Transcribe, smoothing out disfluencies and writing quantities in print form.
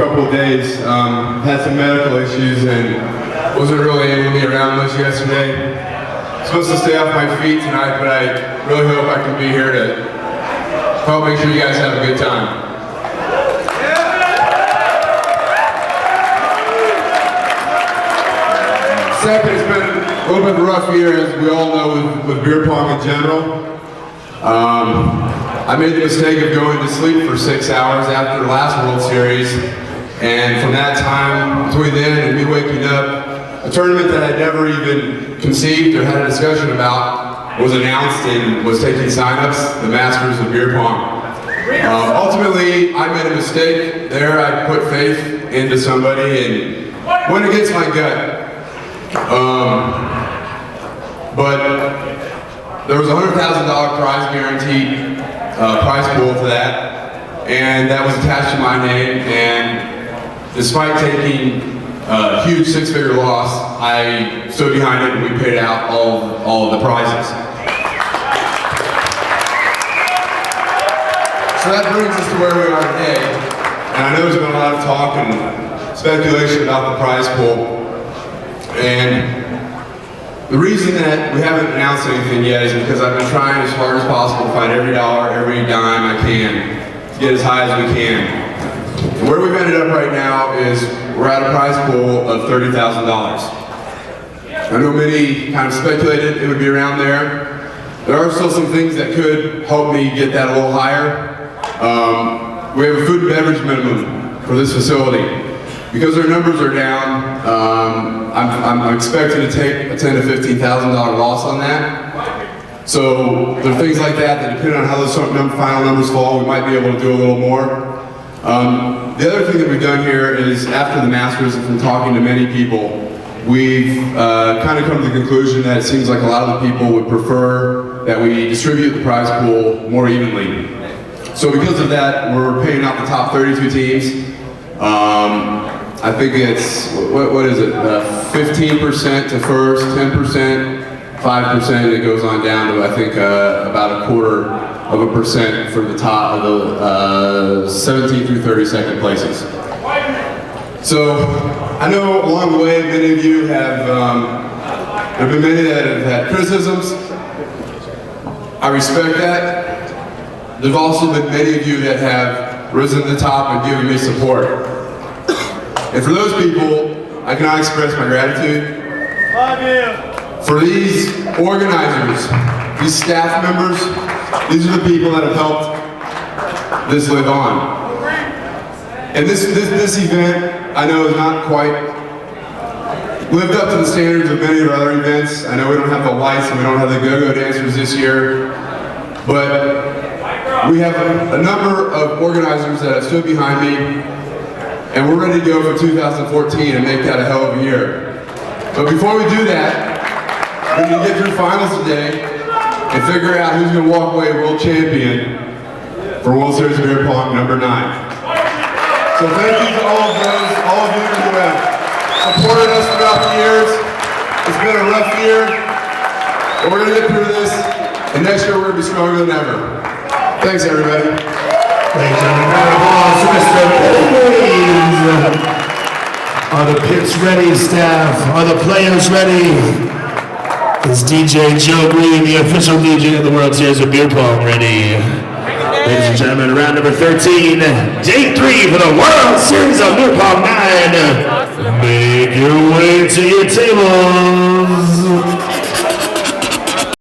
couple of days. Had some medical issues and wasn't really able to be around much yesterday. Supposed to stay off my feet tonight, but I really hope I can be here to help make sure you guys have a good time. Second, it's been a little bit of a rough year, as we all know, with beer pong in general. I made the mistake of going to sleep for 6 hours after the last World Series, and from that time, between then and me waking up, a tournament that I'd never even conceived or had a discussion about was announced and was taking sign-ups, the Masters of Beer Pong. Ultimately, I made a mistake there. I put faith into somebody and went against my gut. But there was a $100,000 prize guaranteed prize pool for that, and that was attached to my name, and despite taking a huge six-figure loss, I stood behind it and we paid out all of the prizes. So that brings us to where we are today, and I know there's been a lot of talk and speculation about the prize pool, and the reason that we haven't announced anything yet is because I've been trying as hard as possible to find every dollar, every dime I can to get as high as we can. And where we've ended up right now is we're at a prize pool of $30,000. I know many kind of speculated it would be around there. There are still some things that could help me get that a little higher. We have a food and beverage minimum for this facility. Because our numbers are down, I'm expected to take a $10,000 to $15,000 loss on that. So there are things like that depending on how those final numbers fall, we might be able to do a little more. The other thing that we've done here is after the Masters, and from talking to many people, we've kind of come to the conclusion that it seems like a lot of the people would prefer that we distribute the prize pool more evenly. So because of that, we're paying out the top 32 teams. I think it's, what is it, 15% to first, 10%, 5%, it goes on down to, I think, about 1/4% for the top of the 17 through 32nd places. So, I know along the way, many of you have, there have been many that have had criticisms. I respect that. There've also been many of you that have risen to the top and given me support. And for those people, I cannot express my gratitude. For these organizers, these staff members, these are the people that have helped this live on. And this event, I know, is not quite lived up to the standards of many of our other events. I know we don't have the lights and we don't have the go-go dancers this year, but we have a number of organizers that have stood behind me, and we're ready to go for 2014 and make that a hell of a year. But before we do that, we need to get through finals today and figure out who's going to walk away world champion for World Series of Beer Pong #9. So thank you to all of you who have supported us throughout the years. It's been a rough year, but we're going to get through this, and next year we're going to be stronger than ever. Thanks, everybody. Thanks, everybody. Are the pits ready, staff? Are the players ready? Is DJ Joe Green, the official DJ of the World Series of Beer Pong, ready? Ladies and gentlemen, round number 13, day 3 for the World Series of Beer Pong 9. Make your way to your table.